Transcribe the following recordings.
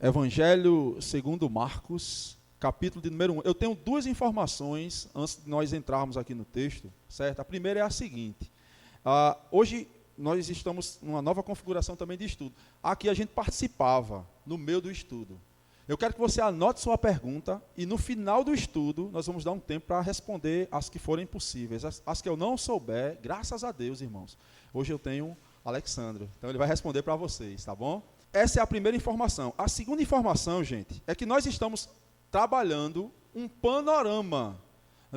Evangelho segundo Marcos, capítulo de número 1. Eu tenho duas informações antes de nós entrarmos aqui no texto, certo? A primeira é a seguinte. Hoje nós estamos numa nova configuração também de estudo. Aqui a gente participava no meio do estudo. Eu quero que você anote sua pergunta e no final do estudo nós vamos dar um tempo para responder as que forem possíveis. As que eu não souber, graças a Deus, irmãos. Hoje eu tenho Alexandre, então ele vai responder para vocês, tá bom? Essa é a primeira informação. A segunda informação, gente, é que nós estamos trabalhando um panorama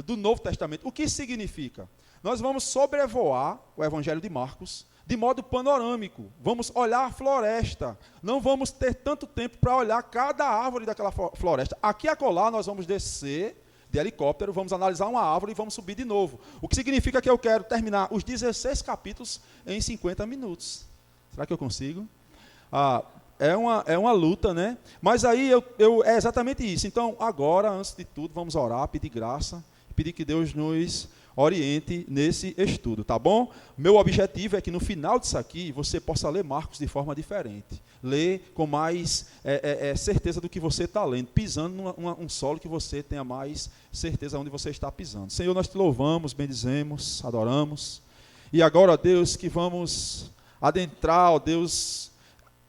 do Novo Testamento. O que isso significa? Nós vamos sobrevoar o Evangelho de Marcos de modo panorâmico. Vamos olhar a floresta. Não vamos ter tanto tempo para olhar cada árvore daquela floresta. Aqui e acolá nós vamos descer de helicóptero, vamos analisar uma árvore e vamos subir de novo. O que significa que eu quero terminar os 16 capítulos em 50 minutos. Será que eu consigo? É uma luta, né? Mas aí é exatamente isso. Então, agora, antes de tudo, vamos orar, pedir graça, pedir que Deus nos oriente nesse estudo, tá bom? Meu objetivo é que no final disso aqui, você possa ler Marcos de forma diferente. Ler com mais certeza do que você está lendo, pisando num solo que você tenha mais certeza onde você está pisando. Senhor, nós te louvamos, bendizemos, adoramos. E agora, Deus, que vamos adentrar, ó Deus,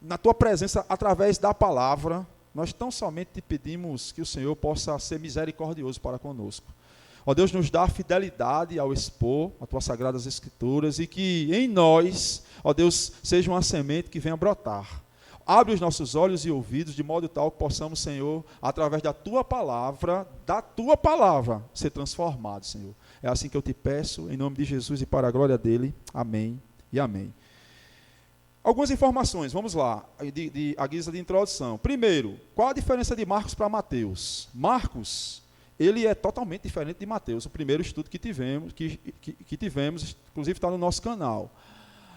na tua presença através da palavra. Nós tão somente te pedimos que o Senhor possa ser misericordioso para conosco. Ó Deus, nos dá fidelidade ao expor as tuas sagradas escrituras e que em nós, ó Deus, seja uma semente que venha brotar. Abre os nossos olhos e ouvidos de modo tal que possamos, Senhor, através da tua palavra, ser transformados, Senhor. É assim que eu te peço, em nome de Jesus e para a glória dele. Amém e amém. Algumas informações, vamos lá, a guisa de introdução. Primeiro, qual a diferença de Marcos para Mateus? Marcos, ele é totalmente diferente de Mateus, o primeiro estudo que tivemos, inclusive está no nosso canal.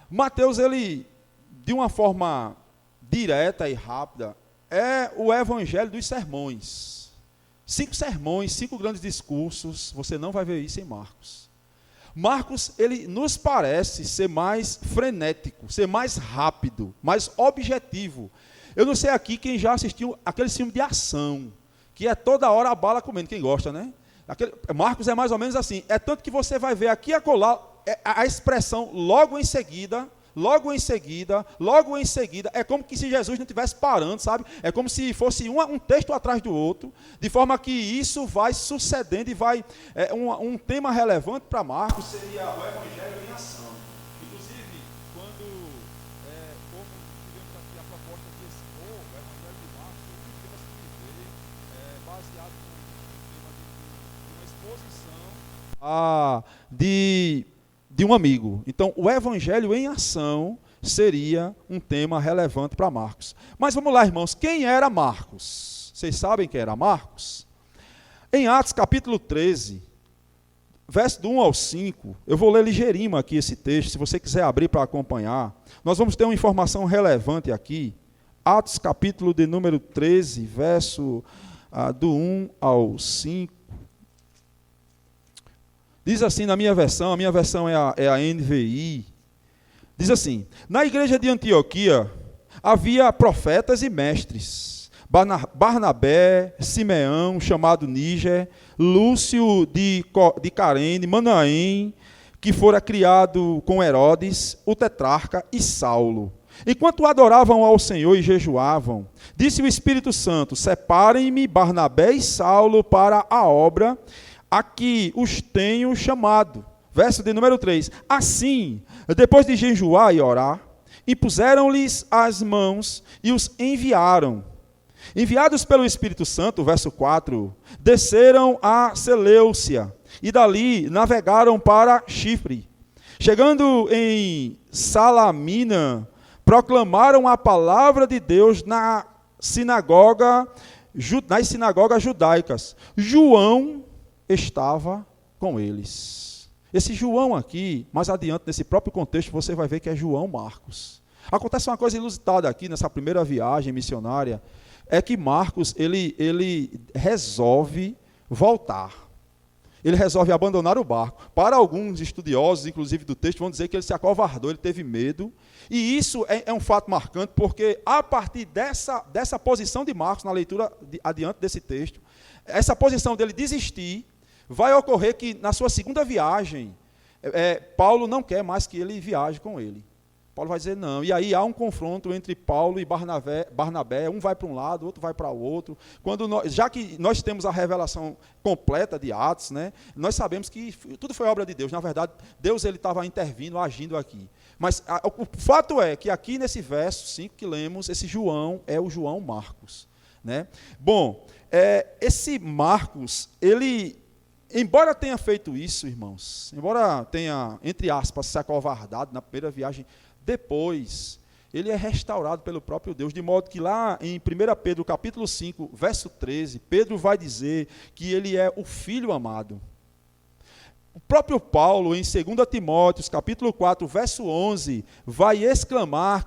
Mateus, ele, de uma forma direta e rápida, é o evangelho dos sermões. 5 sermões, 5 grandes discursos, você não vai ver isso em Marcos. Marcos, ele nos parece ser mais frenético, ser mais rápido, mais objetivo. Eu não sei aqui quem já assistiu aquele filme de ação, que é toda hora a bala comendo, quem gosta, né? Marcos é mais ou menos assim, é tanto que você vai ver aqui e acolá a expressão logo em seguida, é como que se Jesus não estivesse parando, sabe? É como se fosse um texto atrás do outro, de forma que isso vai sucedendo e vai... um tema relevante para Marcos seria o Evangelho em ação. Inclusive, quando tivemos aqui a proposta de expor o Evangelho de Marcos, o último tema se viver, baseado numa exposição de um amigo. Então, o Evangelho em ação seria um tema relevante para Marcos. Mas vamos lá, irmãos, quem era Marcos? Vocês sabem quem era Marcos? Em Atos capítulo 13, verso do 1 ao 5, eu vou ler ligeirinho aqui esse texto, se você quiser abrir para acompanhar. Nós vamos ter uma informação relevante aqui. Atos capítulo de número 13, verso do 1 ao 5. Diz assim na minha versão, a minha versão é a NVI, diz assim: na igreja de Antioquia havia profetas e mestres, Barnabé, Simeão, chamado Níger, Lúcio de Carene, Manaém, que fora criado com Herodes, o tetrarca, e Saulo. Enquanto adoravam ao Senhor e jejuavam, disse o Espírito Santo: separem-me Barnabé e Saulo para a obra a que os tenho chamado. Verso de número 3. Assim, depois de jejuar e orar, impuseram-lhes as mãos e os enviaram. Enviados pelo Espírito Santo, verso 4, desceram a Seleucia e dali navegaram para Chipre. Chegando em Salamina, proclamaram a palavra de Deus nas sinagogas judaicas. João estava com eles. Esse João aqui, mais adiante, nesse próprio contexto, você vai ver que é João Marcos. Acontece uma coisa inusitada aqui, nessa primeira viagem missionária, é que Marcos, ele resolve voltar. Ele resolve abandonar o barco. Para alguns estudiosos, inclusive do texto, vão dizer que ele se acovardou, ele teve medo. E isso é um fato marcante, porque a partir dessa posição de Marcos, na leitura adiante desse texto, essa posição dele desistir, vai ocorrer que na sua segunda viagem, Paulo não quer mais que ele viaje com ele. Paulo vai dizer não. E aí há um confronto entre Paulo e Barnabé. Um vai para um lado, outro vai para o outro. Já que nós temos a revelação completa de Atos, né, nós sabemos que tudo foi obra de Deus. Na verdade, Deus estava intervindo, agindo aqui. Mas o fato é que aqui nesse verso 5 que lemos, esse João é o João Marcos. Né? Bom, esse Marcos, ele... Embora tenha feito isso, irmãos, embora tenha, entre aspas, se acovardado na primeira viagem, depois ele é restaurado pelo próprio Deus, de modo que lá em 1 Pedro capítulo 5, verso 13, Pedro vai dizer que ele é o Filho amado. O próprio Paulo, em 2 Timóteo, capítulo 4, verso 11, vai exclamar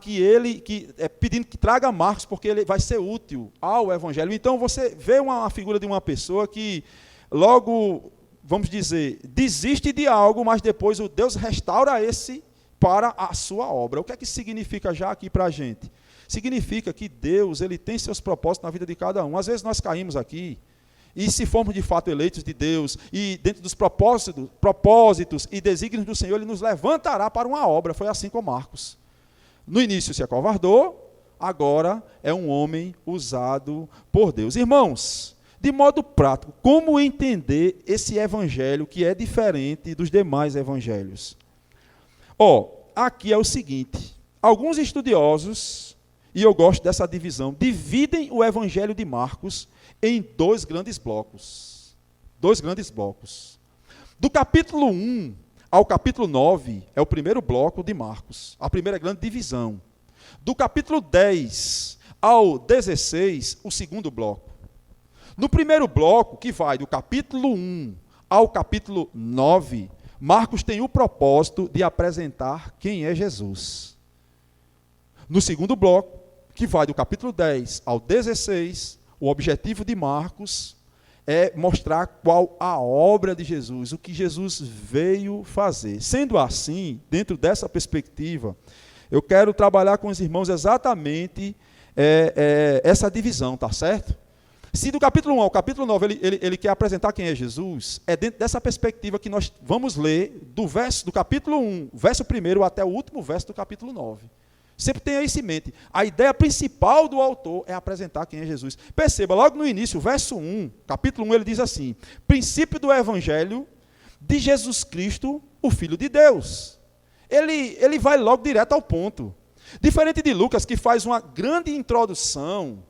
pedindo que traga Marcos, porque ele vai ser útil ao Evangelho. Então você vê uma figura de uma pessoa que logo, vamos dizer, desiste de algo, mas depois o Deus restaura esse para a sua obra. O que é que significa já aqui para a gente? Significa que Deus, ele tem seus propósitos na vida de cada um. Às vezes nós caímos aqui, e se formos de fato eleitos de Deus, e dentro dos propósitos e desígnios do Senhor, ele nos levantará para uma obra. Foi assim com Marcos. No início se acovardou, agora é um homem usado por Deus. Irmãos, de modo prático, como entender esse evangelho que é diferente dos demais evangelhos? Aqui é o seguinte, alguns estudiosos, e eu gosto dessa divisão, dividem o evangelho de Marcos em dois grandes blocos. Do capítulo 1 ao capítulo 9 é o primeiro bloco de Marcos, a primeira grande divisão. Do capítulo 10 ao 16, o segundo bloco. No primeiro bloco, que vai do capítulo 1 ao capítulo 9, Marcos tem o propósito de apresentar quem é Jesus. No segundo bloco, que vai do capítulo 10 ao 16, o objetivo de Marcos é mostrar qual a obra de Jesus, o que Jesus veio fazer. Sendo assim, dentro dessa perspectiva, eu quero trabalhar com os irmãos exatamente essa divisão, tá certo? Se do capítulo 1 ao capítulo 9 ele quer apresentar quem é Jesus, é dentro dessa perspectiva que nós vamos ler do capítulo 1, verso 1 até o último verso do capítulo 9. Sempre tenha isso em mente. A ideia principal do autor é apresentar quem é Jesus. Perceba, logo no início, verso 1, capítulo 1, ele diz assim: princípio do evangelho de Jesus Cristo, o Filho de Deus. Ele vai logo direto ao ponto. Diferente de Lucas, que faz uma grande introdução,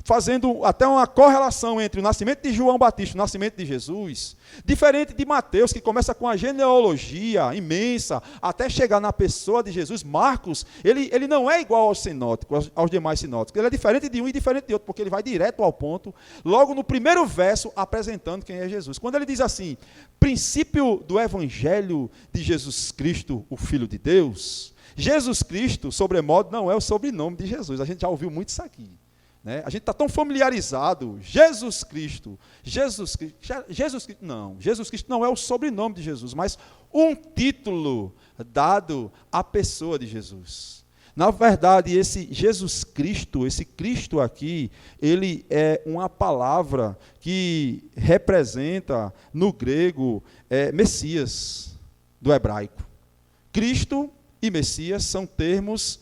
fazendo até uma correlação entre o nascimento de João Batista e o nascimento de Jesus, diferente de Mateus, que começa com a genealogia imensa, até chegar na pessoa de Jesus. Marcos, ele não é igual aos sinóticos, aos demais sinóticos, ele é diferente de um e diferente de outro, porque ele vai direto ao ponto, logo no primeiro verso, apresentando quem é Jesus. Quando ele diz assim, princípio do evangelho de Jesus Cristo, o Filho de Deus, Jesus Cristo, sobremodo, não é o sobrenome de Jesus, a gente já ouviu muito isso aqui. Né? A gente está tão familiarizado, Jesus Cristo não é o sobrenome de Jesus, mas um título dado à pessoa de Jesus. Na verdade, esse Jesus Cristo, esse Cristo aqui, ele é uma palavra que representa, no grego, Messias, do hebraico. Cristo e Messias são termos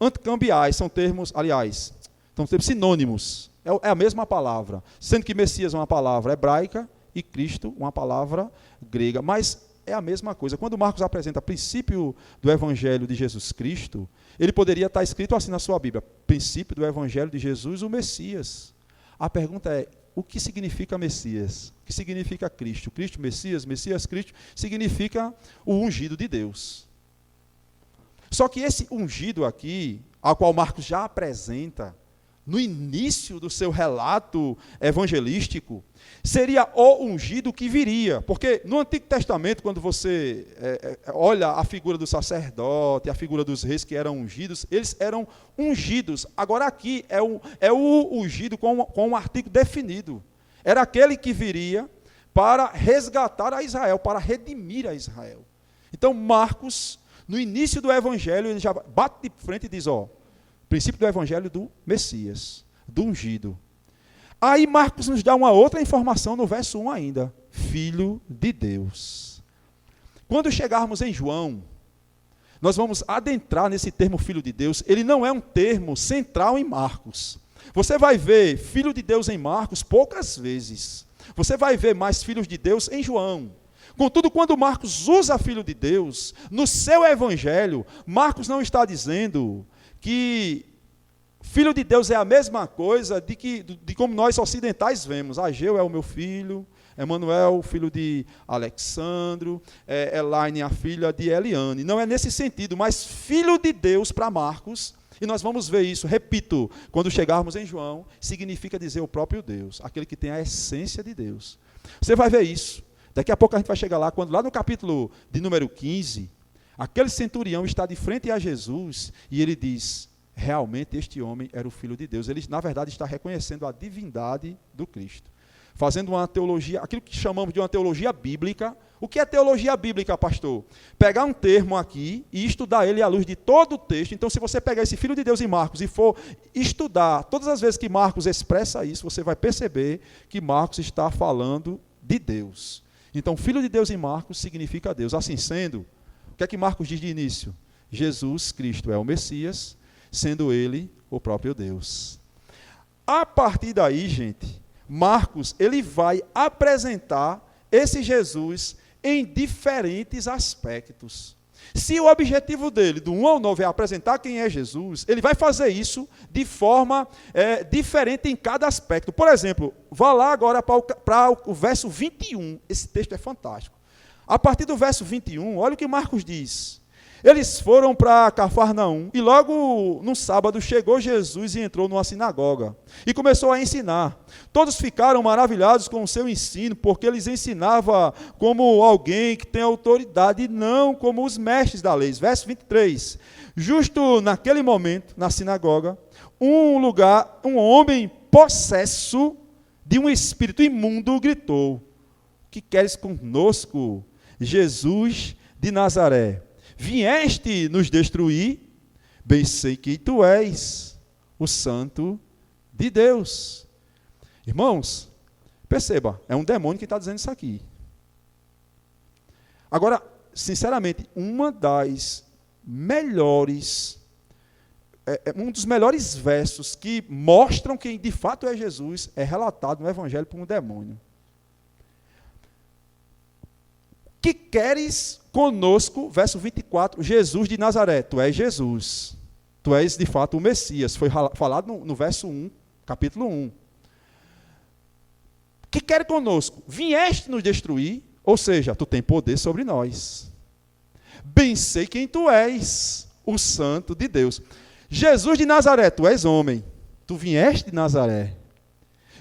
anticambiais, são termos, aliás, são sinônimos, é a mesma palavra, sendo que Messias é uma palavra hebraica e Cristo uma palavra grega, mas é a mesma coisa. Quando Marcos apresenta o princípio do Evangelho de Jesus Cristo, ele poderia estar escrito assim na sua Bíblia, princípio do Evangelho de Jesus, o Messias. A pergunta é, o que significa Messias? O que significa Cristo? Cristo, Messias, Messias, Cristo, significa o ungido de Deus. Só que esse ungido aqui, ao qual Marcos já apresenta, no início do seu relato evangelístico, seria o ungido que viria. Porque no Antigo Testamento, quando você olha a figura do sacerdote, a figura dos reis que eram ungidos, eles eram ungidos. Agora aqui é o ungido com um artigo definido. era aquele que viria para resgatar a Israel, para redimir a Israel. Então, Marcos, no início do Evangelho, ele já bate de frente e diz, princípio do Evangelho do Messias, do ungido. Aí Marcos nos dá uma outra informação no verso 1 ainda, Filho de Deus. Quando chegarmos em João, nós vamos adentrar nesse termo Filho de Deus. Ele não é um termo central em Marcos. Você vai ver Filho de Deus em Marcos poucas vezes. Você vai ver mais filhos de Deus em João. Contudo, quando Marcos usa Filho de Deus, no seu evangelho, Marcos não está dizendo que Filho de Deus é a mesma coisa de como nós ocidentais vemos. Ageu é o meu filho, Emanuel, filho de Alexandro, Elaine, a filha de Eliane. Não é nesse sentido, mas Filho de Deus para Marcos, e nós vamos ver isso, repito, quando chegarmos em João, significa dizer o próprio Deus, aquele que tem a essência de Deus. Você vai ver isso. Daqui a pouco a gente vai chegar lá, quando lá no capítulo de número 15, aquele centurião está de frente a Jesus e ele diz, realmente este homem era o Filho de Deus. Ele, na verdade, está reconhecendo a divindade do Cristo. Fazendo uma teologia, aquilo que chamamos de uma teologia bíblica. O que é teologia bíblica, pastor? Pegar um termo aqui e estudar ele à luz de todo o texto. Então, se você pegar esse Filho de Deus em Marcos e for estudar, todas as vezes que Marcos expressa isso, você vai perceber que Marcos está falando de Deus. Então, Filho de Deus em Marcos significa Deus. Assim sendo, o que é que Marcos diz de início? Jesus Cristo é o Messias, sendo ele o próprio Deus. A partir daí, gente, Marcos, ele vai apresentar esse Jesus em diferentes aspectos. Se o objetivo dele, do 1 ao 9, é apresentar quem é Jesus, ele vai fazer isso de forma diferente em cada aspecto. Por exemplo, vá lá agora para o verso 21. Esse texto é fantástico. A partir do verso 21, olha o que Marcos diz. Eles foram para Cafarnaum e logo no sábado chegou Jesus e entrou numa sinagoga e começou a ensinar. Todos ficaram maravilhados com o seu ensino, porque eles ensinava como alguém que tem autoridade e não como os mestres da lei. Verso 23. Justo naquele momento, na sinagoga, um homem possesso de um espírito imundo gritou: "Que queres conosco, Jesus de Nazaré? Vieste nos destruir? Bem sei que tu és o Santo de Deus." Irmãos, perceba, é um demônio que está dizendo isso aqui. Agora, sinceramente, um dos melhores versos que mostram quem de fato é Jesus é relatado no Evangelho por um demônio. Que queres conosco, verso 24, Jesus de Nazaré, tu és Jesus, tu és de fato o Messias, foi falado no verso 1, capítulo 1. Que queres conosco? Vieste nos destruir, ou seja, tu tem poder sobre nós. Bem sei quem tu és, o Santo de Deus. Jesus de Nazaré, tu és homem, tu vieste de Nazaré.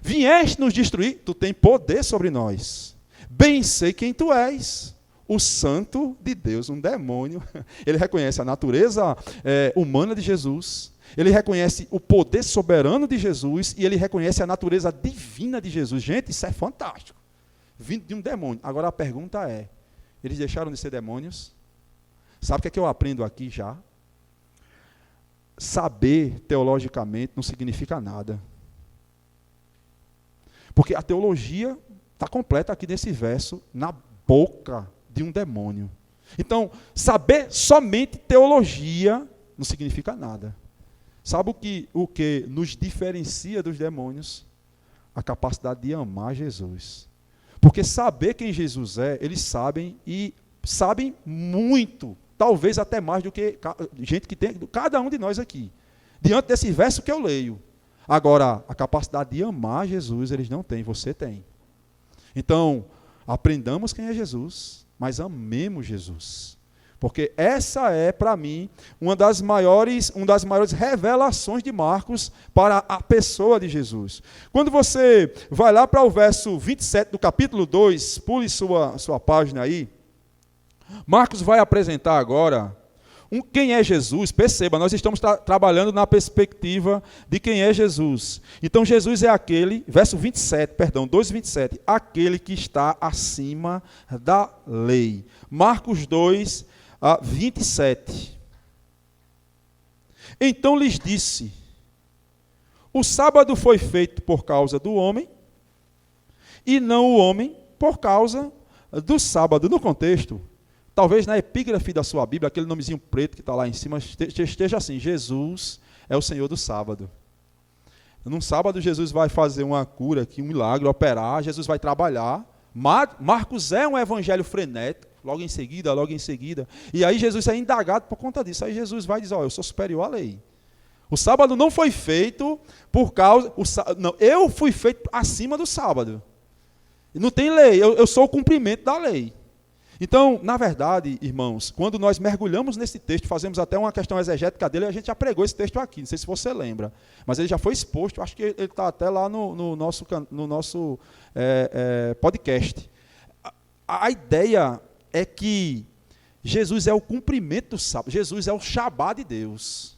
Vieste nos destruir, tu tem poder sobre nós. Bem sei quem tu és, o Santo de Deus, um demônio. Ele reconhece a natureza humana de Jesus, ele reconhece o poder soberano de Jesus e ele reconhece a natureza divina de Jesus. Gente, isso é fantástico. Vindo de um demônio. Agora a pergunta é, eles deixaram de ser demônios? Sabe o que é que eu aprendo aqui já? Saber teologicamente não significa nada. Porque a teologia está completa aqui nesse verso, na boca de um demônio. Então, saber somente teologia não significa nada. Sabe o que nos diferencia dos demônios? A capacidade de amar Jesus. Porque saber quem Jesus é, eles sabem e sabem muito, talvez até mais do que gente que tem, cada um de nós aqui. Diante desse verso que eu leio. Agora, a capacidade de amar Jesus, eles não têm, você tem. Então, aprendamos quem é Jesus, mas amemos Jesus. Porque essa é, para mim, uma das maiores revelações de Marcos para a pessoa de Jesus. Quando você vai lá para o verso 27 do capítulo 2, pule sua página aí, Marcos vai apresentar agora Quem é Jesus? Perceba, nós estamos trabalhando na perspectiva de quem é Jesus. Então Jesus é aquele, verso 27, perdão, 2:27, aquele que está acima da lei. Marcos 2, 27. Então lhes disse: o sábado foi feito por causa do homem, e não o homem por causa do sábado. No contexto, talvez na epígrafe da sua Bíblia, aquele nomezinho preto que está lá em cima, esteja assim: Jesus é o Senhor do sábado. Num sábado, Jesus vai fazer uma cura aqui, um milagre, operar, Jesus vai trabalhar. Marcos é um evangelho frenético, logo em seguida. E aí Jesus é indagado por conta disso. Aí Jesus vai dizer: eu sou superior à lei. O sábado não foi feito por causa... Não, eu fui feito acima do sábado. Não tem lei, eu sou o cumprimento da lei. Então, na verdade, irmãos, quando nós mergulhamos nesse texto, fazemos até uma questão exegética dele, a gente já pregou esse texto aqui, não sei se você lembra, mas ele já foi exposto, acho que ele está até lá no nosso podcast. A ideia é que Jesus é o cumprimento do sábado, Jesus é o Shabá de Deus.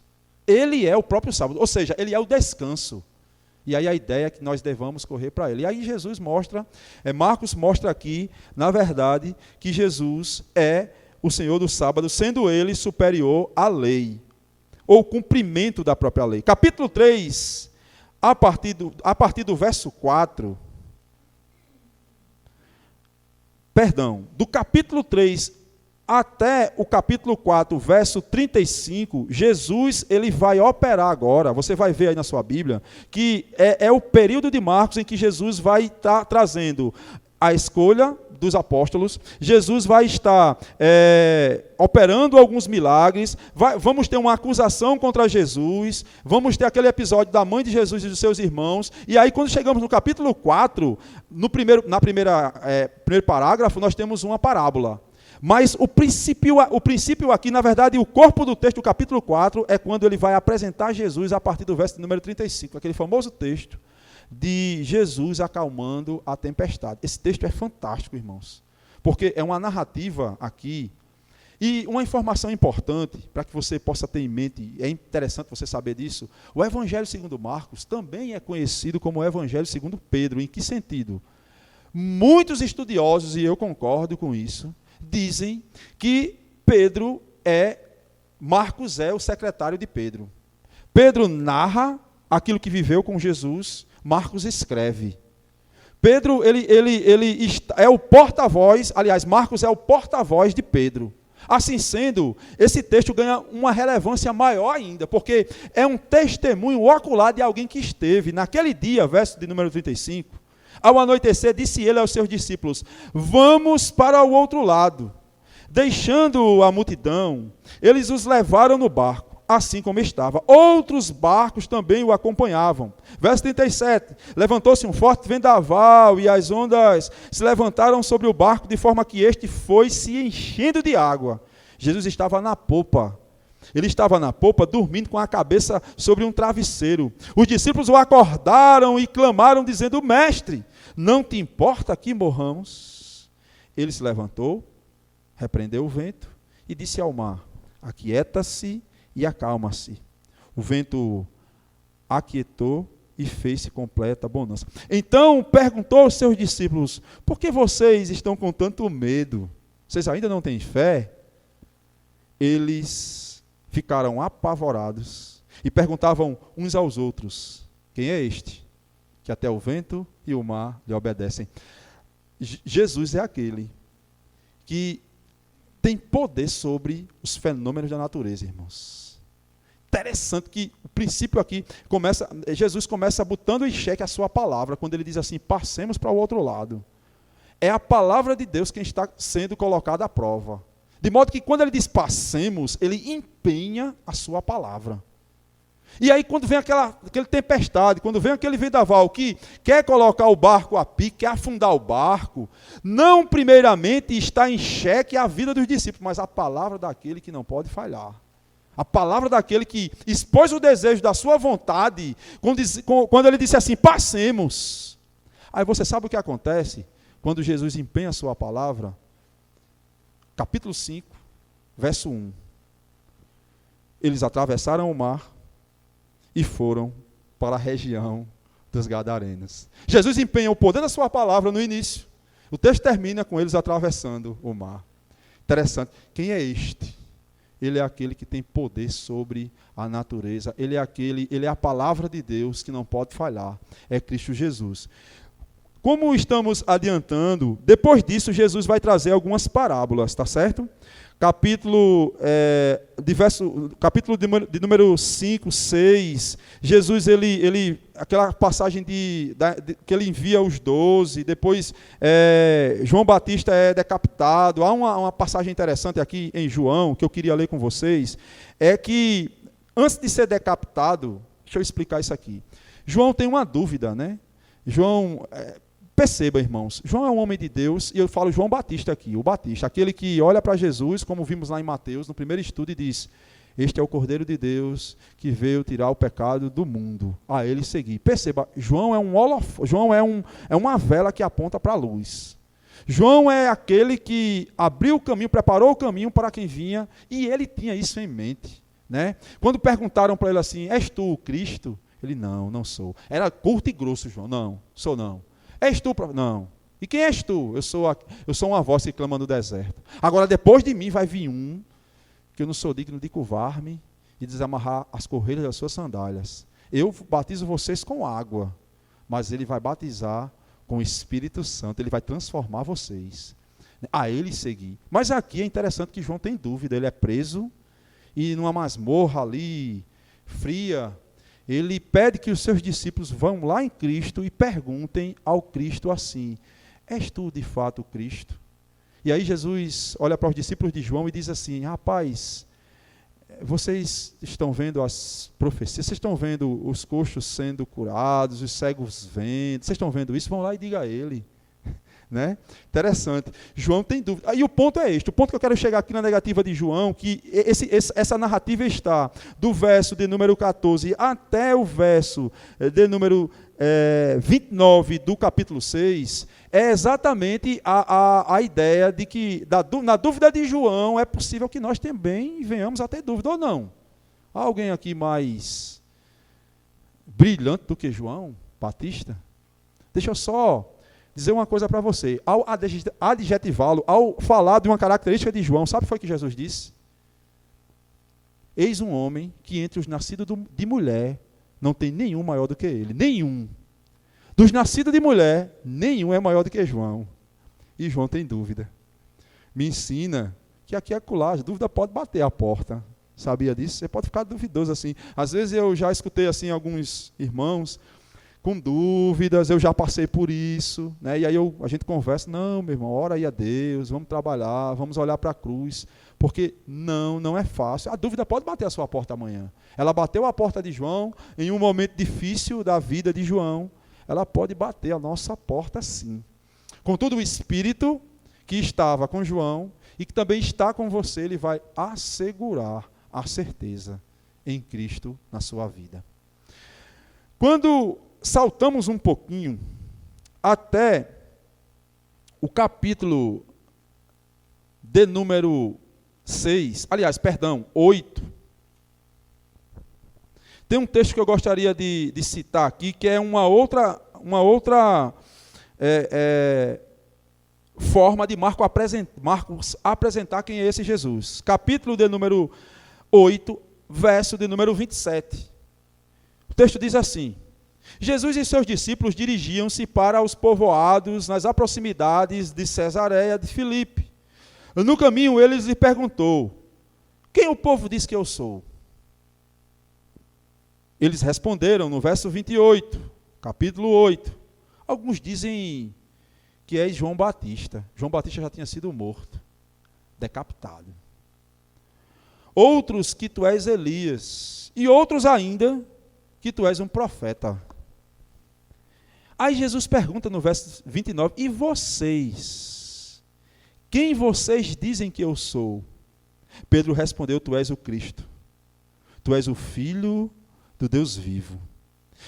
Ele é o próprio sábado, ou seja, ele é o descanso. E aí a ideia é que nós devamos correr para ele. E aí Jesus mostra, Marcos mostra aqui, na verdade, que Jesus é o Senhor do sábado, sendo ele superior à lei, ou cumprimento da própria lei. Capítulo 3, a partir do verso 4, do capítulo 3 até o capítulo 4, verso 35, Jesus ele vai operar agora, você vai ver aí na sua Bíblia, que é o período de Marcos em que Jesus vai estar trazendo a escolha dos apóstolos, Jesus vai estar operando alguns milagres, vamos ter uma acusação contra Jesus, vamos ter aquele episódio da mãe de Jesus e dos seus irmãos, e aí quando chegamos no capítulo 4, primeiro parágrafo, nós temos uma parábola. Mas o princípio aqui, na verdade, o corpo do texto do capítulo 4 é quando ele vai apresentar Jesus a partir do verso número 35, aquele famoso texto de Jesus acalmando a tempestade. Esse texto é fantástico, irmãos, porque é uma narrativa aqui, e uma informação importante, para que você possa ter em mente, é interessante você saber disso, o Evangelho segundo Marcos também é conhecido como o Evangelho segundo Pedro. Em que sentido? Muitos estudiosos, e eu concordo com isso, dizem que Marcos é o secretário de Pedro. Pedro narra aquilo que viveu com Jesus, Marcos escreve. Pedro, ele é o porta-voz, aliás, Marcos é o porta-voz de Pedro. Assim sendo, esse texto ganha uma relevância maior ainda, porque é um testemunho ocular de alguém que esteve naquele dia, verso de número 35, ao anoitecer, disse ele aos seus discípulos: vamos para o outro lado. Deixando a multidão, eles os levaram no barco, assim como estava. Outros barcos também o acompanhavam. Verso 37, levantou-se um forte vendaval, e as ondas se levantaram sobre o barco, de forma que este foi se enchendo de água. Jesus estava na popa. Ele estava na popa, dormindo com a cabeça sobre um travesseiro. Os discípulos o acordaram e clamaram, dizendo: mestre, não te importa que morramos? Ele se levantou, repreendeu o vento e disse ao mar: aquieta-se e acalma-se. O vento aquietou e fez-se completa bonança. Então perguntou aos seus discípulos: por que vocês estão com tanto medo? Vocês ainda não têm fé? Eles ficaram apavorados e perguntavam uns aos outros: quem é este, que até o vento e o mar lhe obedecem? Jesus é aquele que tem poder sobre os fenômenos da natureza, irmãos. Interessante que o princípio aqui Jesus começa botando em xeque a sua palavra, quando ele diz assim: passemos para o outro lado. É a palavra de Deus quem está sendo colocada à prova. De modo que quando ele diz passemos, ele empenha a sua palavra. E aí quando vem aquele tempestade, quando vem aquele vendaval que quer colocar o barco a pique, quer afundar o barco, não primeiramente está em xeque a vida dos discípulos, mas a palavra daquele que não pode falhar. A palavra daquele que expôs o desejo da sua vontade, quando ele disse assim: passemos. Aí você sabe o que acontece quando Jesus empenha a sua palavra? Capítulo 5, verso 1. eles atravessaram o mar e foram para a região dos Gadarenos. Jesus empenha o poder da sua palavra no início. O texto termina com eles atravessando o mar. Interessante. Quem é este? Ele é aquele que tem poder sobre a natureza. Ele é a palavra de Deus que não pode falhar. É Cristo Jesus. Como estamos adiantando, depois disso Jesus vai trazer algumas parábolas, tá certo? Capítulo de número 5, 6, Jesus, aquela passagem que ele envia os 12, depois João Batista é decapitado. Há uma passagem interessante aqui em João, que eu queria ler com vocês, é que antes de ser decapitado, deixa eu explicar isso aqui. João tem uma dúvida, né? Perceba, irmãos, João é um homem de Deus, e eu falo João Batista aqui, o Batista, aquele que olha para Jesus, como vimos lá em Mateus, no primeiro estudo, e diz: este é o Cordeiro de Deus que veio tirar o pecado do mundo, a ele seguir. Perceba, João é uma vela que aponta para a luz. João é aquele que abriu o caminho, preparou o caminho para quem vinha, e ele tinha isso em mente, né? Quando perguntaram para ele assim: és tu o Cristo? Ele: não sou. Era curto e grosso, João: não, sou não. És tu? Não. E quem és tu? Eu sou uma voz que clama no deserto. Agora, depois de mim vai vir um, que eu não sou digno de curvar-me e desamarrar as correias das suas sandálias. Eu batizo vocês com água, mas ele vai batizar com o Espírito Santo. Ele vai transformar vocês. A ele seguir. Mas aqui é interessante que João tem dúvida. Ele é preso e numa masmorra ali, fria, ele pede que os seus discípulos vão lá em Cristo e perguntem ao Cristo assim: és tu de fato o Cristo? E aí Jesus olha para os discípulos de João e diz assim: rapaz, vocês estão vendo as profecias, vocês estão vendo os coxos sendo curados, os cegos vendo, vocês estão vendo isso? Vão lá e diga a ele. Né? Interessante. João tem dúvida. Aí o ponto é este. O ponto que eu quero chegar aqui na negativa de João, que essa narrativa está do verso de número 14 até o verso de número 29 do capítulo 6, é exatamente a ideia de que, na dúvida de João, é possível que nós também venhamos a ter dúvida ou não. Há alguém aqui mais brilhante do que João Batista? Deixa eu só dizer uma coisa para você. Ao adjetivá-lo, ao falar de uma característica de João, sabe o que foi que Jesus disse? Eis um homem que entre os nascidos de mulher não tem nenhum maior do que ele. Nenhum. Dos nascidos de mulher, nenhum é maior do que João. E João tem dúvida. Me ensina que aqui é acolá, a dúvida pode bater a porta. Sabia disso? Você pode ficar duvidoso assim. Às vezes eu já escutei assim alguns irmãos com dúvidas, eu já passei por isso, né? E aí a gente conversa: não, meu irmão, ora aí a Deus, vamos trabalhar, vamos olhar para a cruz, porque não é fácil. A dúvida pode bater a sua porta amanhã. Ela bateu a porta de João em um momento difícil da vida de João, ela pode bater a nossa porta sim. Contudo, o Espírito que estava com João e que também está com você, ele vai assegurar a certeza em Cristo na sua vida. Quando saltamos um pouquinho até o capítulo de número 8. Tem um texto que eu gostaria de citar aqui, que é uma outra forma de Marcos apresentar quem é esse Jesus. Capítulo de número 8, verso de número 27. O texto diz assim: Jesus e seus discípulos dirigiam-se para os povoados nas proximidades de Cesareia de Filipe. No caminho, ele lhe perguntou: quem o povo diz que eu sou? Eles responderam no verso 28, capítulo 8. Alguns dizem que és João Batista. João Batista já tinha sido morto, decapitado. Outros que tu és Elias. E outros ainda que tu és um profeta. Aí Jesus pergunta no verso 29, e vocês? Quem vocês dizem que eu sou? Pedro respondeu: tu és o Cristo. Tu és o Filho do Deus vivo.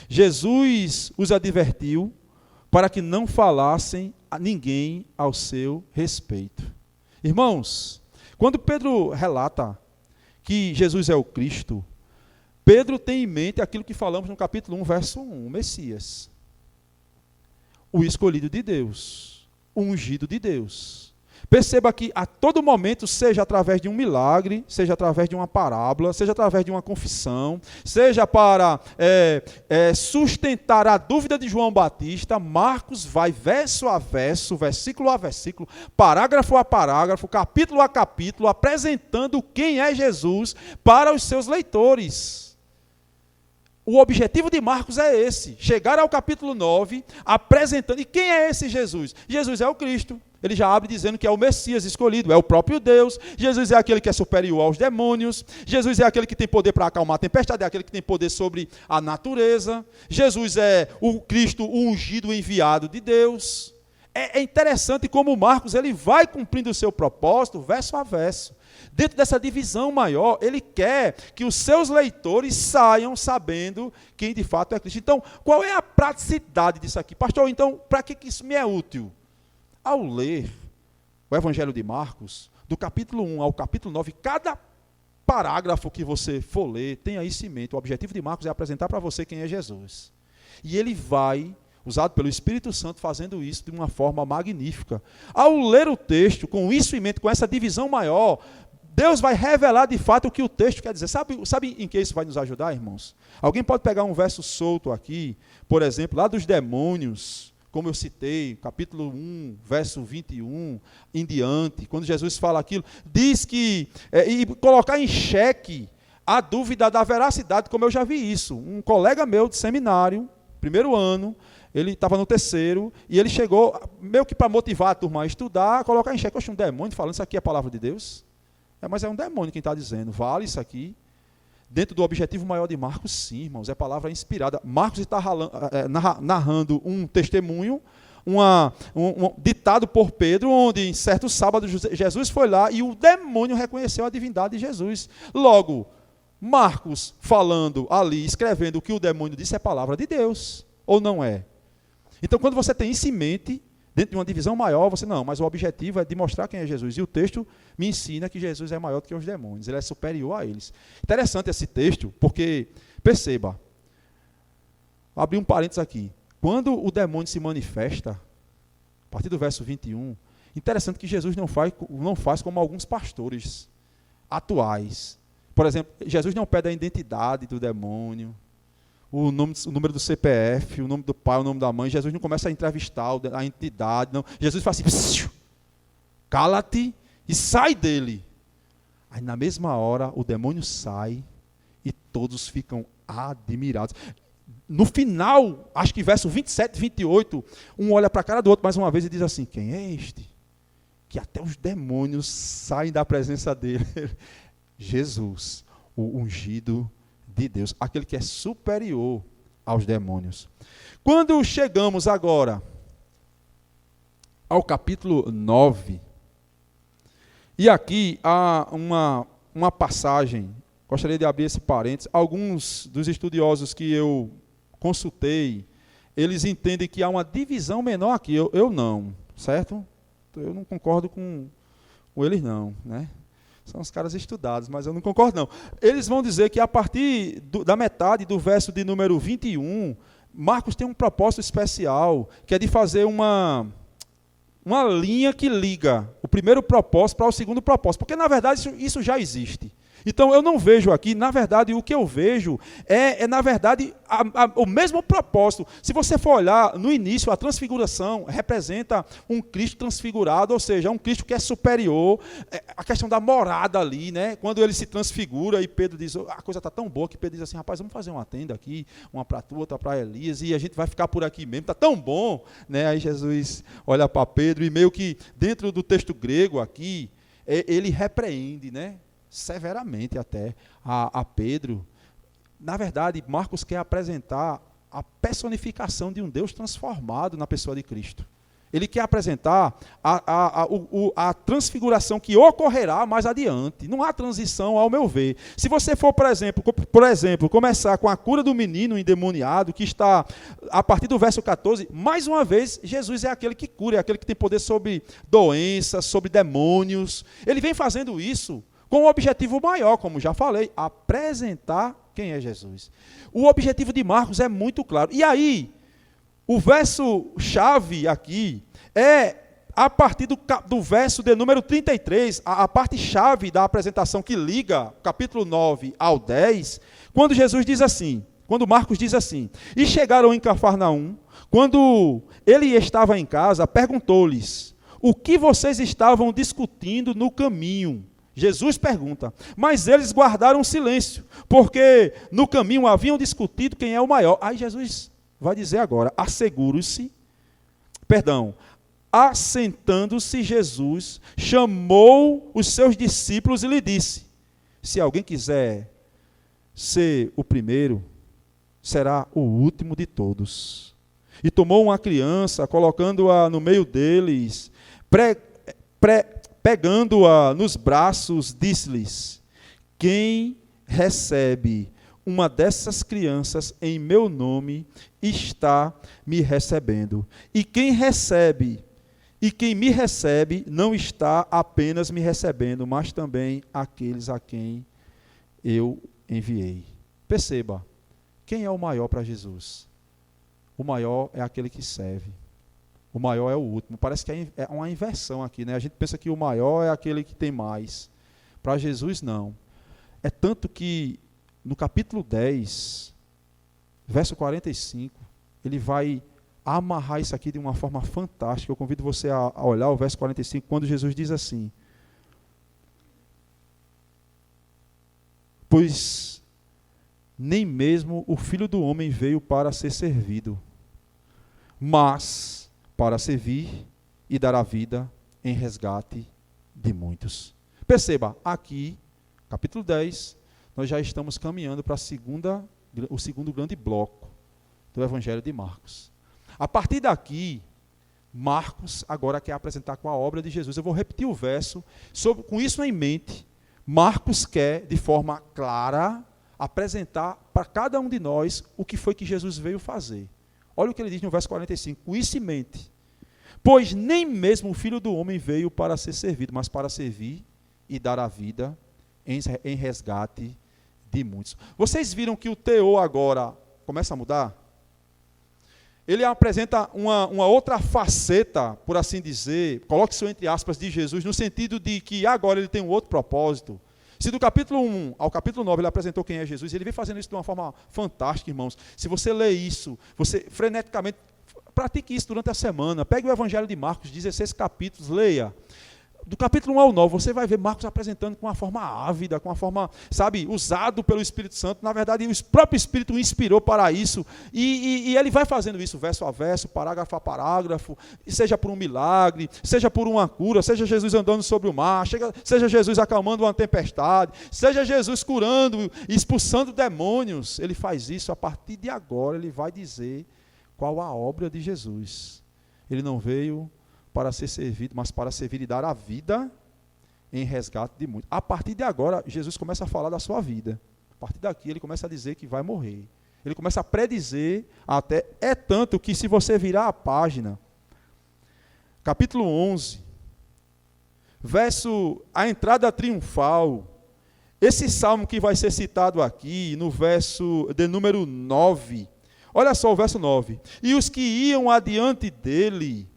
Jesus os advertiu para que não falassem a ninguém ao seu respeito. Irmãos, quando Pedro relata que Jesus é o Cristo, Pedro tem em mente aquilo que falamos no capítulo 1, verso 1, o Messias. O escolhido de Deus, o ungido de Deus. Perceba que a todo momento, seja através de um milagre, seja através de uma parábola, seja através de uma confissão, seja para sustentar a dúvida de João Batista, Marcos vai verso a verso, versículo a versículo, parágrafo a parágrafo, capítulo a capítulo, apresentando quem é Jesus para os seus leitores. O objetivo de Marcos é esse, chegar ao capítulo 9, apresentando. E quem é esse Jesus? Jesus é o Cristo. Ele já abre dizendo que é o Messias escolhido, é o próprio Deus. Jesus é aquele que é superior aos demônios. Jesus é aquele que tem poder para acalmar a tempestade, é aquele que tem poder sobre a natureza. Jesus é o Cristo, o ungido, enviado de Deus. É interessante como Marcos ele vai cumprindo o seu propósito, verso a verso. Dentro dessa divisão maior, ele quer que os seus leitores saiam sabendo quem de fato é Cristo. Então, qual é a praticidade disso aqui? Pastor, então, para que isso me é útil? Ao ler o Evangelho de Marcos, do capítulo 1 ao capítulo 9, cada parágrafo que você for ler, tenha isso em mente. O objetivo de Marcos é apresentar para você quem é Jesus. E ele vai, usado pelo Espírito Santo, fazendo isso de uma forma magnífica. Ao ler o texto, com isso em mente, com essa divisão maior, Deus vai revelar de fato o que o texto quer dizer. Sabe em que isso vai nos ajudar, irmãos? Alguém pode pegar um verso solto aqui, por exemplo, lá dos demônios, como eu citei, capítulo 1, verso 21 em diante, quando Jesus fala aquilo, diz que, e colocar em xeque a dúvida da veracidade, como eu já vi isso. Um colega meu de seminário, primeiro ano, ele estava no terceiro, e ele chegou, meio que para motivar a turma a estudar, colocar em xeque, oxe, um demônio falando, isso aqui é a palavra de Deus? Mas é um demônio quem está dizendo, vale isso aqui? Dentro do objetivo maior de Marcos, sim, irmãos, é palavra inspirada. Marcos está narrando um testemunho, ditado por Pedro, onde em certo sábado Jesus foi lá e o demônio reconheceu a divindade de Jesus. Logo, Marcos falando ali, escrevendo o que o demônio disse é palavra de Deus, ou não é? Então, quando você tem isso em mente, dentro de uma divisão maior, mas o objetivo é de mostrar quem é Jesus. E o texto me ensina que Jesus é maior do que os demônios, ele é superior a eles. Interessante esse texto, porque, perceba, vou abrir um parênteses aqui. Quando o demônio se manifesta, a partir do verso 21, interessante que Jesus não faz como alguns pastores atuais. Por exemplo, Jesus não pede a identidade do demônio, o número do CPF, o nome do pai, o nome da mãe. Jesus não começa a entrevistar a entidade, não. Jesus faz assim, cala-te e sai dele. Aí na mesma hora o demônio sai e todos ficam admirados. No final, acho que verso 27, 28, um olha para a cara do outro mais uma vez e diz assim, quem é este? Que até os demônios saem da presença dele. Jesus, o ungido de Deus, aquele que é superior aos demônios. Quando chegamos agora ao capítulo 9, e aqui há uma passagem, gostaria de abrir esse parênteses, alguns dos estudiosos que eu consultei, eles entendem que há uma divisão menor aqui, eu não, certo? Eu não concordo com eles não, né? São os caras estudados, mas eu não concordo não. Eles vão dizer que a partir da metade do verso de número 21, Marcos tem um propósito especial, que é de fazer uma linha que liga o primeiro propósito para o segundo propósito, porque na verdade isso já existe. Então eu não vejo aqui, na verdade o que eu vejo na verdade o mesmo propósito. Se você for olhar no início, a transfiguração representa um Cristo transfigurado, ou seja, um Cristo que é superior, a questão da morada ali, né? Quando ele se transfigura e Pedro diz, a coisa está tão boa que Pedro diz assim, rapaz, vamos fazer uma tenda aqui, uma para tu, outra para Elias, e a gente vai ficar por aqui mesmo, está tão bom, né? Aí Jesus olha para Pedro e meio que dentro do texto grego aqui, ele repreende, né? Severamente até a Pedro. Na verdade, Marcos quer apresentar a personificação de um Deus transformado na pessoa de Cristo. Ele quer apresentar a transfiguração que ocorrerá mais adiante. Não há transição, ao meu ver. Se você for, por exemplo, começar com a cura do menino endemoniado, que está a partir do verso 14, mais uma vez, Jesus é aquele que cura, é aquele que tem poder sobre doenças, sobre demônios. Ele vem fazendo isso com um objetivo maior, como já falei, apresentar quem é Jesus. O objetivo de Marcos é muito claro. E aí, o verso-chave aqui é a partir do verso de número 33, a parte-chave da apresentação que liga capítulo 9 ao 10, quando Jesus diz assim, quando Marcos diz assim: e chegaram em Cafarnaum, quando ele estava em casa, perguntou-lhes: o que vocês estavam discutindo no caminho? Jesus pergunta, mas eles guardaram silêncio, porque no caminho haviam discutido quem é o maior. Aí Jesus vai dizer agora: assentando-se Jesus, chamou os seus discípulos e lhe disse: se alguém quiser ser o primeiro, será o último de todos. E tomou uma criança, colocando-a no meio deles, pegando-a nos braços, disse-lhes: quem recebe uma dessas crianças em meu nome está me recebendo. E quem me recebe não está apenas me recebendo, mas também aqueles a quem eu enviei. Perceba, quem é o maior para Jesus? O maior é aquele que serve. O maior é o último. Parece que é uma inversão aqui, né? A gente pensa que o maior é aquele que tem mais. Para Jesus, não. É tanto que no capítulo 10, verso 45, ele vai amarrar isso aqui de uma forma fantástica. Eu convido você a olhar o verso 45, quando Jesus diz assim: pois nem mesmo o Filho do Homem veio para ser servido, mas para servir e dar a vida em resgate de muitos. Perceba, aqui, capítulo 10, nós já estamos caminhando para o segundo grande bloco do Evangelho de Marcos. A partir daqui, Marcos agora quer apresentar com a obra de Jesus. Eu vou repetir o verso, com isso em mente. Marcos quer, de forma clara, apresentar para cada um de nós o que foi que Jesus veio fazer. Olha o que ele diz no verso 45, com isso em mente. Pois nem mesmo o Filho do Homem veio para ser servido, mas para servir e dar a vida em resgate de muitos. Vocês viram que o teor agora começa a mudar? Ele apresenta uma outra faceta, por assim dizer, coloque isso entre aspas, de Jesus, no sentido de que agora ele tem um outro propósito. Se do capítulo 1 ao capítulo 9 ele apresentou quem é Jesus, ele vem fazendo isso de uma forma fantástica, irmãos. Se você lê isso, você freneticamente, pratique isso durante a semana. Pegue o Evangelho de Marcos, 16 capítulos, leia. Do capítulo 1 ao 9, você vai ver Marcos apresentando com uma forma ávida, com uma forma, usado pelo Espírito Santo. Na verdade, o próprio Espírito o inspirou para isso. E ele vai fazendo isso, verso a verso, parágrafo a parágrafo, seja por um milagre, seja por uma cura, seja Jesus andando sobre o mar, seja Jesus acalmando uma tempestade, seja Jesus curando, expulsando demônios. Ele faz isso, a partir de agora ele vai dizer qual a obra de Jesus. Ele não veio para ser servido, mas para servir e dar a vida em resgate de muitos. A partir de agora, Jesus começa a falar da sua vida. A partir daqui, ele começa a dizer que vai morrer. Ele começa a predizer até, é tanto que se você virar a página, capítulo 11, a entrada triunfal, esse salmo que vai ser citado aqui, no verso de número 9, olha só o verso 9, e os que iam adiante dele,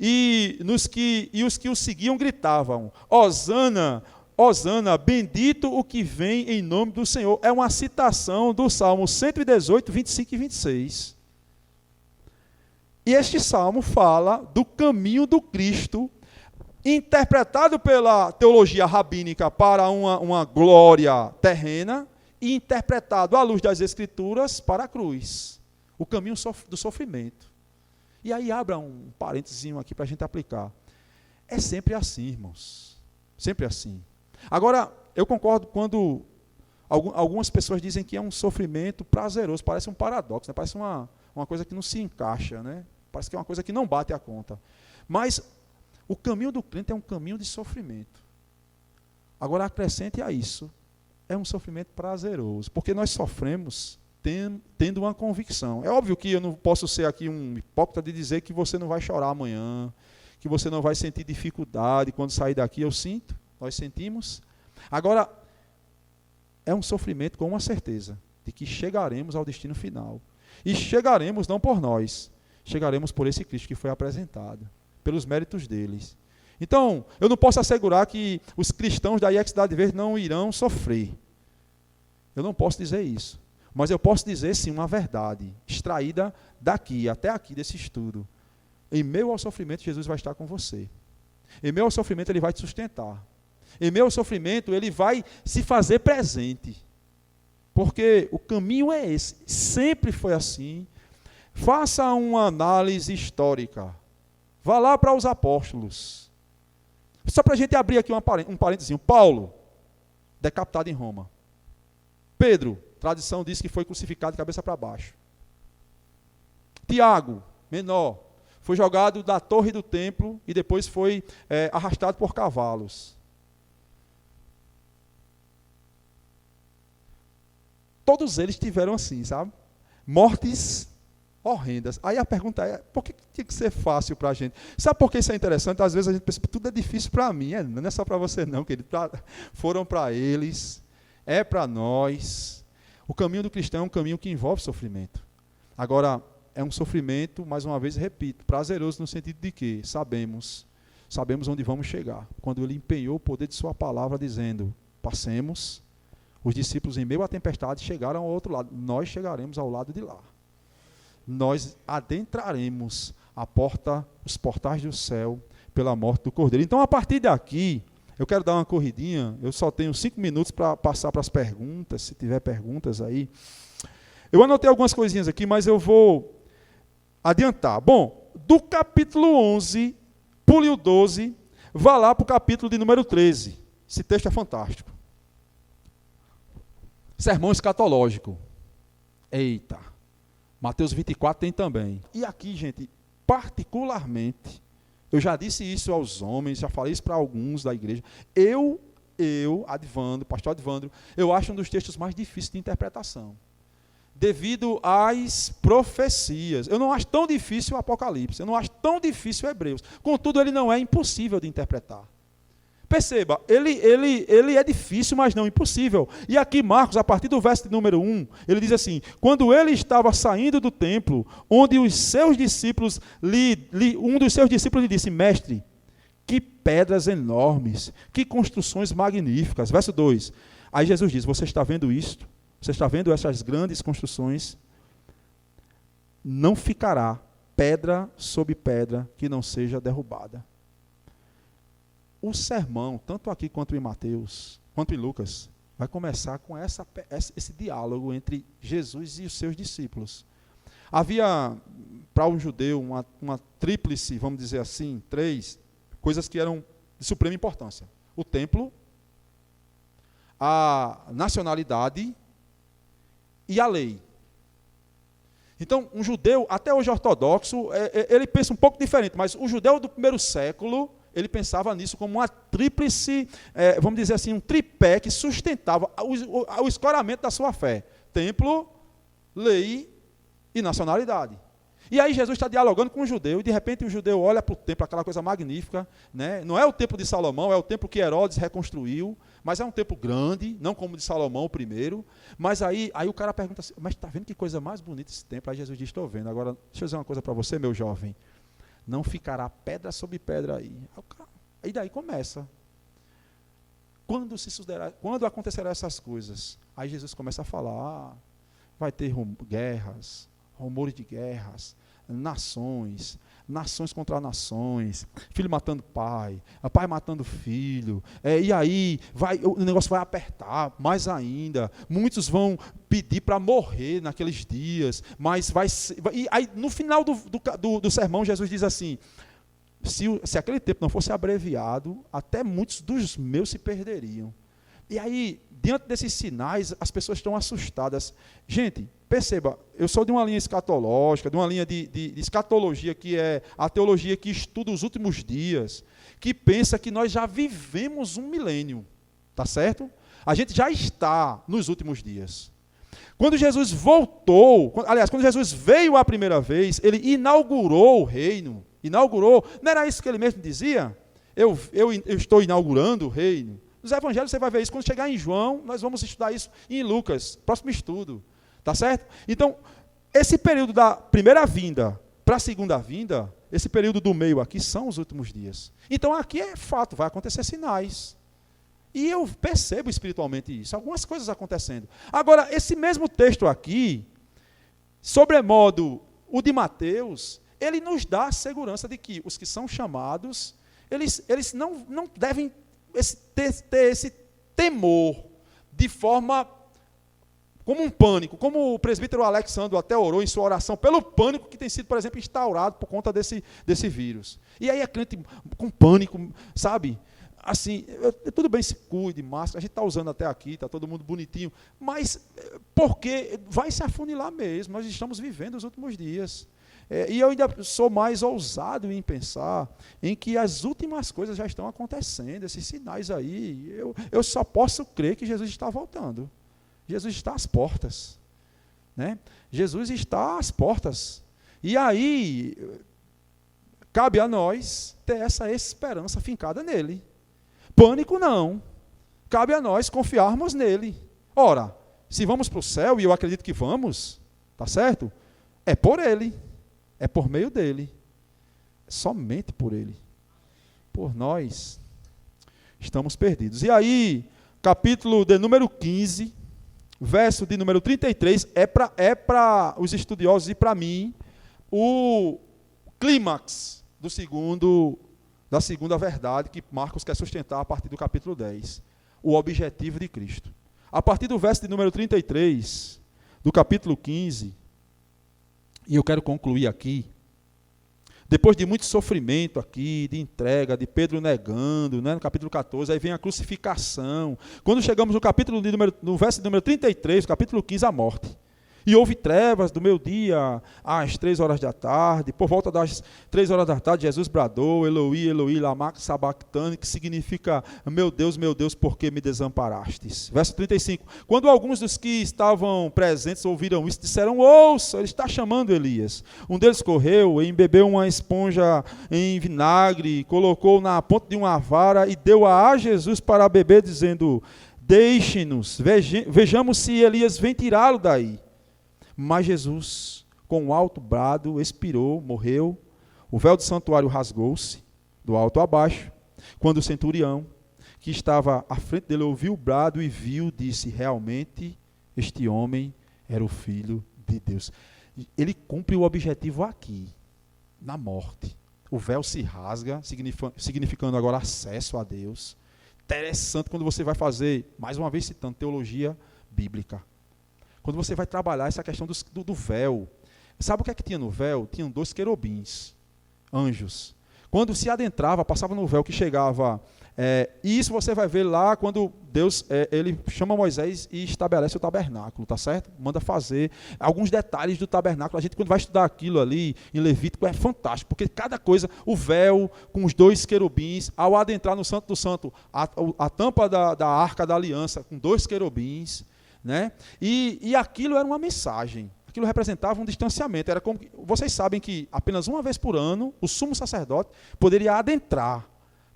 e os que o seguiam gritavam: Hosana, Hosana, bendito o que vem em nome do Senhor. É uma citação do Salmo 118, 25 e 26. E este salmo fala do caminho do Cristo, interpretado pela teologia rabínica para uma glória terrena, e interpretado à luz das Escrituras para a cruz. O caminho do sofrimento. E aí abra um parênteses aqui para a gente aplicar. É sempre assim, irmãos. Sempre assim. Agora, eu concordo quando algumas pessoas dizem que é um sofrimento prazeroso. Parece um paradoxo, né? Parece uma coisa que não se encaixa, né? Parece que é uma coisa que não bate a conta. Mas o caminho do crente é um caminho de sofrimento. Agora, acrescente a isso, é um sofrimento prazeroso. Porque nós sofremos tendo uma convicção. É óbvio que eu não posso ser aqui um hipócrita de dizer que você não vai chorar amanhã, que você não vai sentir dificuldade quando sair daqui. Eu sinto, nós sentimos, Agora, é um sofrimento com uma certeza, de que chegaremos ao destino final. E chegaremos não por nós, chegaremos por esse Cristo que foi apresentado, pelos méritos deles. Então, eu não posso assegurar que os cristãos da IEX Cidade Verde não irão sofrer. Eu não posso dizer isso. Mas eu posso dizer, sim, uma verdade, extraída daqui, até aqui, desse estudo. Em meio ao sofrimento, Jesus vai estar com você. Em meio ao sofrimento, Ele vai te sustentar. Em meio ao sofrimento, Ele vai se fazer presente. Porque o caminho é esse. Sempre foi assim. Faça uma análise histórica. Vá lá para os apóstolos. Só para a gente abrir aqui um parênteses. Paulo, decapitado em Roma. Pedro, tradição diz que foi crucificado de cabeça para baixo. Tiago, menor, foi jogado da torre do templo e depois foi arrastado por cavalos. Todos eles tiveram assim, sabe? Mortes horrendas. Aí a pergunta é, por que tinha que ser fácil para a gente? Sabe por que isso é interessante? Às vezes a gente pensa, tudo é difícil para mim. Não é só para você não, querido. Foram para eles, é para nós. O caminho do cristão é um caminho que envolve sofrimento. Agora, é um sofrimento, mais uma vez, repito, prazeroso no sentido de que sabemos onde vamos chegar. Quando Ele empenhou o poder de sua palavra, dizendo, passemos, os discípulos em meio à tempestade chegaram ao outro lado. Nós chegaremos ao lado de lá. Nós adentraremos os portais do céu pela morte do Cordeiro. Então, a partir daqui, eu quero dar uma corridinha, eu só tenho 5 minutos para passar para as perguntas, se tiver perguntas aí. Eu anotei algumas coisinhas aqui, mas eu vou adiantar. Bom, do capítulo 11, pule o 12, vá lá para o capítulo de número 13. Esse texto é fantástico. Sermão escatológico. Eita. Mateus 24 tem também. E aqui, gente, particularmente, eu já disse isso aos homens, já falei isso para alguns da igreja. Eu, Advandro, pastor Advandro, eu acho um dos textos mais difíceis de interpretação. Devido às profecias. Eu não acho tão difícil o Apocalipse, eu não acho tão difícil o Hebreus. Contudo, ele não é impossível de interpretar. Perceba, ele é difícil, mas não impossível. E aqui Marcos, a partir do verso de número 1, ele diz assim, quando ele estava saindo do templo, onde os seus discípulos, um dos seus discípulos lhe disse, mestre, que pedras enormes, que construções magníficas. Verso 2, aí Jesus diz, você está vendo isto? Você está vendo essas grandes construções? Não ficará pedra sobre pedra que não seja derrubada. O sermão, tanto aqui quanto em Mateus, quanto em Lucas, vai começar com esse diálogo entre Jesus e os seus discípulos. Havia, para um judeu, uma tríplice, vamos dizer assim, 3 coisas que eram de suprema importância. O templo, a nacionalidade e a lei. Então, um judeu, até hoje ortodoxo, ele pensa um pouco diferente, mas o judeu do primeiro século, ele pensava nisso como uma tríplice, vamos dizer assim, um tripé que sustentava o escoramento da sua fé. Templo, lei e nacionalidade. E aí Jesus está dialogando com o judeu, e de repente o judeu olha para o templo, aquela coisa magnífica, né? Não é o templo de Salomão, é o templo que Herodes reconstruiu, mas é um templo grande, não como o de Salomão o primeiro. Mas aí o cara pergunta assim, mas está vendo que coisa mais bonita esse templo? Aí Jesus diz, estou vendo. Agora, deixa eu dizer uma coisa para você, meu jovem. Não ficará pedra sobre pedra aí. Aí daí começa. Quando acontecerão essas coisas? Aí Jesus começa a falar, vai ter guerras, rumores de guerras, nações contra nações, filho matando pai, pai matando filho, e aí o negócio vai apertar mais ainda, muitos vão pedir para morrer naqueles dias, mas e aí no final do sermão Jesus diz assim, se aquele tempo não fosse abreviado, até muitos dos meus se perderiam. E aí, diante desses sinais, as pessoas estão assustadas. Gente, perceba, eu sou de uma linha escatológica, de uma linha de escatologia, que é a teologia que estuda os últimos dias, que pensa que nós já vivemos um milênio, tá certo? A gente já está nos últimos dias. Quando Jesus voltou, quando Jesus veio a primeira vez, ele inaugurou o reino, não era isso que ele mesmo dizia? Eu estou inaugurando o reino. Nos evangelhos você vai ver isso. Quando chegar em João, nós vamos estudar isso em Lucas, próximo estudo. Tá certo? Então, esse período da primeira vinda para a segunda vinda, esse período do meio aqui são os últimos dias. Então, aqui é fato, vai acontecer sinais. E eu percebo espiritualmente isso, algumas coisas acontecendo. Agora, esse mesmo texto aqui, sobremodo o de Mateus, ele nos dá a segurança de que os que são chamados, eles não devem ter esse temor de forma como um pânico, como o presbítero Alexandro até orou em sua oração, pelo pânico que tem sido, por exemplo, instaurado por conta desse vírus. E aí a crente com pânico, sabe? Assim, tudo bem, se cuide, máscara, a gente está usando até aqui, está todo mundo bonitinho, mas porque vai se afunilar mesmo, nós estamos vivendo os últimos dias. E eu ainda sou mais ousado em pensar em que as últimas coisas já estão acontecendo, esses sinais aí, eu só posso crer que Jesus está voltando. Jesus está às portas. Né? Jesus está às portas. E aí, cabe a nós ter essa esperança fincada nele. Pânico não. Cabe a nós confiarmos nele. Ora, se vamos para o céu, e eu acredito que vamos, tá certo? É por ele. É por meio dele. Somente por ele. Por nós, estamos perdidos. E aí, capítulo de número 15, verso de número 33, é para os estudiosos e para mim, o clímax da segunda verdade que Marcos quer sustentar a partir do capítulo 10. O objetivo de Cristo. A partir do verso de número 33, do capítulo 15, e eu quero concluir aqui, depois de muito sofrimento aqui, de entrega, de Pedro negando, né, no capítulo 14, aí vem a crucificação. Quando chegamos no verso de número 33, capítulo 15, a morte. E houve trevas do meio-dia às 3 horas da tarde. Por volta das 3 horas da tarde, Jesus bradou, Eloi, Eloi, lama sabachthani, que significa, meu Deus, por que me desamparastes? Verso 35. Quando alguns dos que estavam presentes ouviram isso, disseram, ouça, ele está chamando Elias. Um deles correu e embebeu uma esponja em vinagre, colocou na ponta de uma vara e deu-a a Jesus para beber, dizendo, deixe-nos, vejamos se Elias vem tirá-lo daí. Mas Jesus, com um alto brado, expirou, morreu. O véu do santuário rasgou-se, do alto a baixo. Quando o centurião, que estava à frente dele, ouviu o brado e viu, disse, realmente, este homem era o Filho de Deus. Ele cumpre o objetivo aqui, na morte. O véu se rasga, significando agora acesso a Deus. Interessante quando você vai fazer, mais uma vez citando, teologia bíblica. Quando você vai trabalhar essa questão do véu. Sabe o que é que tinha no véu? Tinham 2 querubins, anjos. Quando se adentrava, passava no véu que chegava. E isso você vai ver lá quando Deus ele chama Moisés e estabelece o tabernáculo, tá certo? Manda fazer alguns detalhes do tabernáculo. A gente, quando vai estudar aquilo ali em Levítico, é fantástico, porque cada coisa, o véu com os 2 querubins, ao adentrar no Santo do Santo, a tampa da Arca da Aliança com 2 querubins. Né? E aquilo era uma mensagem, aquilo representava um distanciamento. Era como, vocês sabem que apenas uma vez por ano o sumo sacerdote poderia adentrar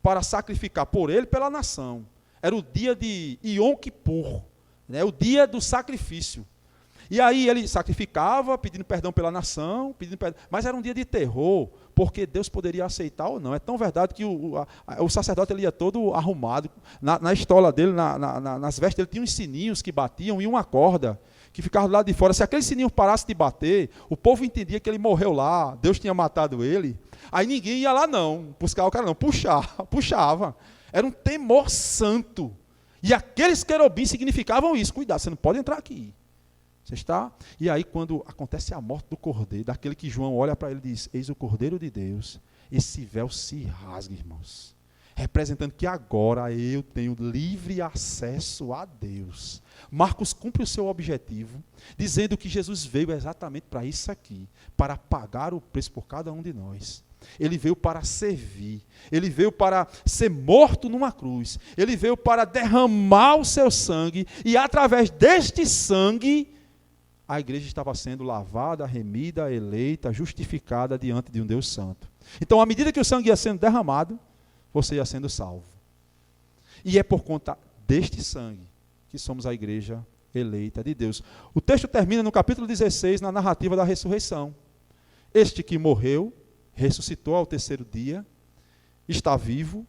para sacrificar por ele e pela nação. Era o dia de Yom Kippur, né? O dia do sacrifício. E aí ele sacrificava, pedindo perdão pela nação, mas era um dia de terror, porque Deus poderia aceitar ou não. É tão verdade que o sacerdote ele ia todo arrumado, na estola dele, nas vestes dele, tinha uns sininhos que batiam e uma corda que ficava do lado de fora. Se aquele sininho parasse de bater, o povo entendia que ele morreu lá, Deus tinha matado ele. Aí ninguém ia lá não, buscar o cara não, puxava. Era um temor santo. E aqueles querubins significavam isso. Cuidado, você não pode entrar aqui. Você está? E aí quando acontece a morte do cordeiro, daquele que João olha para ele e diz, eis o Cordeiro de Deus, esse véu se rasga, irmãos. Representando que agora eu tenho livre acesso a Deus. Marcos cumpre o seu objetivo, dizendo que Jesus veio exatamente para isso aqui, para pagar o preço por cada um de nós. Ele veio para servir, ele veio para ser morto numa cruz, ele veio para derramar o seu sangue, e através deste sangue, a igreja estava sendo lavada, remida, eleita, justificada diante de um Deus santo. Então, à medida que o sangue ia sendo derramado, você ia sendo salvo. E é por conta deste sangue que somos a igreja eleita de Deus. O texto termina no capítulo 16, na narrativa da ressurreição. Este que morreu, ressuscitou ao terceiro dia, está vivo,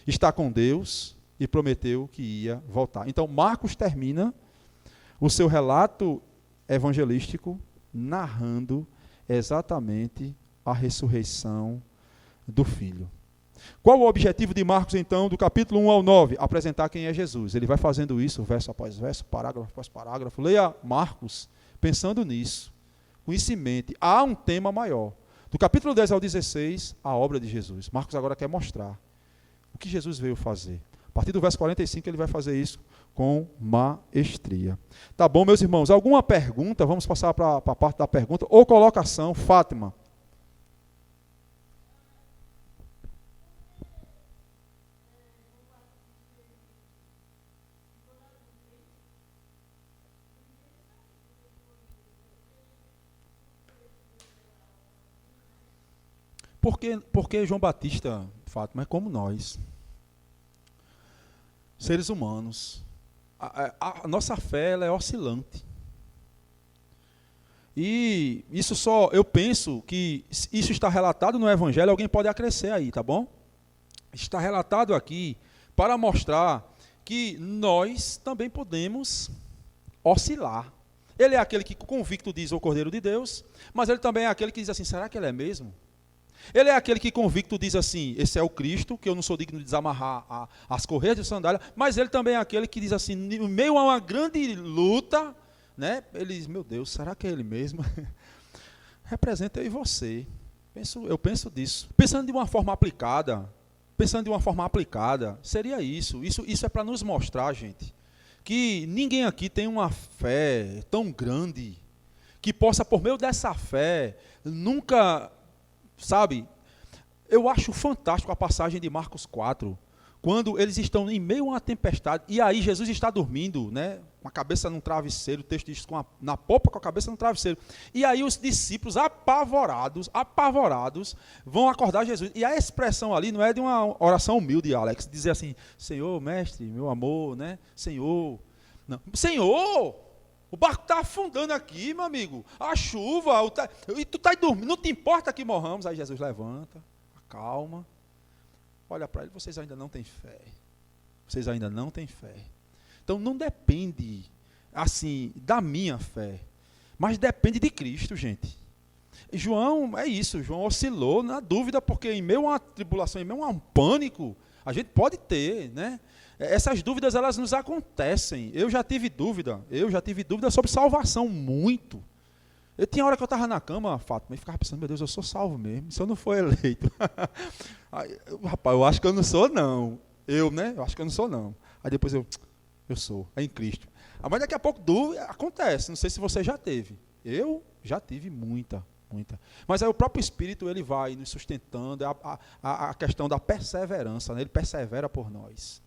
está com Deus e prometeu que ia voltar. Então, Marcos termina o seu relato evangelístico narrando exatamente a ressurreição do Filho. Qual o objetivo de Marcos, então, do capítulo 1 ao 9? Apresentar quem é Jesus. Ele vai fazendo isso, verso após verso, parágrafo após parágrafo. Leia Marcos pensando nisso, com isso em mente. Há um tema maior. Do capítulo 10 ao 16, a obra de Jesus. Marcos agora quer mostrar o que Jesus veio fazer. A partir do verso 45, ele vai fazer isso com maestria. Tá bom, meus irmãos? Alguma pergunta? Vamos passar para a parte da pergunta. Ou colocação, Fátima. Porque João Batista, Fátima, é como nós, seres humanos. A nossa fé ela é oscilante. E isso só, eu penso que isso está relatado no Evangelho, alguém pode acrescer aí, tá bom? Está relatado aqui para mostrar que nós também podemos oscilar. Ele é aquele que convicto diz o Cordeiro de Deus, mas ele também é aquele que diz assim, será que ele é mesmo? Ele é aquele que convicto diz assim, esse é o Cristo, que eu não sou digno de desamarrar as correias de sandália, mas ele também é aquele que diz assim, em meio a uma grande luta, né, ele diz, meu Deus, será que é ele mesmo? Representa eu e você. Eu penso disso. Pensando de uma forma aplicada, seria isso. Isso é para nos mostrar, gente, que ninguém aqui tem uma fé tão grande, que possa, por meio dessa fé, nunca... Sabe, eu acho fantástico a passagem de Marcos 4, quando eles estão em meio a uma tempestade, e aí Jesus está dormindo, né, com a cabeça num travesseiro, o texto diz, na popa com a cabeça no travesseiro, e aí os discípulos apavorados, vão acordar Jesus, e a expressão ali não é de uma oração humilde, Alex, dizer assim, Senhor, mestre, meu amor, né, Senhor, não, Senhor, o barco está afundando aqui, meu amigo. A chuva, e tu está dormindo, não te importa que morramos. Aí Jesus levanta, acalma, olha para ele, vocês ainda não têm fé. Vocês ainda não têm fé. Então não depende, assim, da minha fé, mas depende de Cristo, gente. E João, é isso, João oscilou na dúvida, porque em meio a uma tribulação, em meio a um pânico, a gente pode ter, né? Essas dúvidas, elas nos acontecem. Eu já tive dúvida sobre salvação, muito. Eu tinha hora que eu estava na cama, Fátima, e ficava pensando, meu Deus, eu sou salvo mesmo, se eu não for eleito. Aí, rapaz, eu acho que eu não sou, não. Eu acho que eu não sou, não. Aí depois eu sou, é em Cristo. Mas daqui a pouco dúvida acontece, não sei se você já teve. Eu já tive muita. Mas aí o próprio Espírito, ele vai nos sustentando, a questão da perseverança, né? Ele persevera por nós.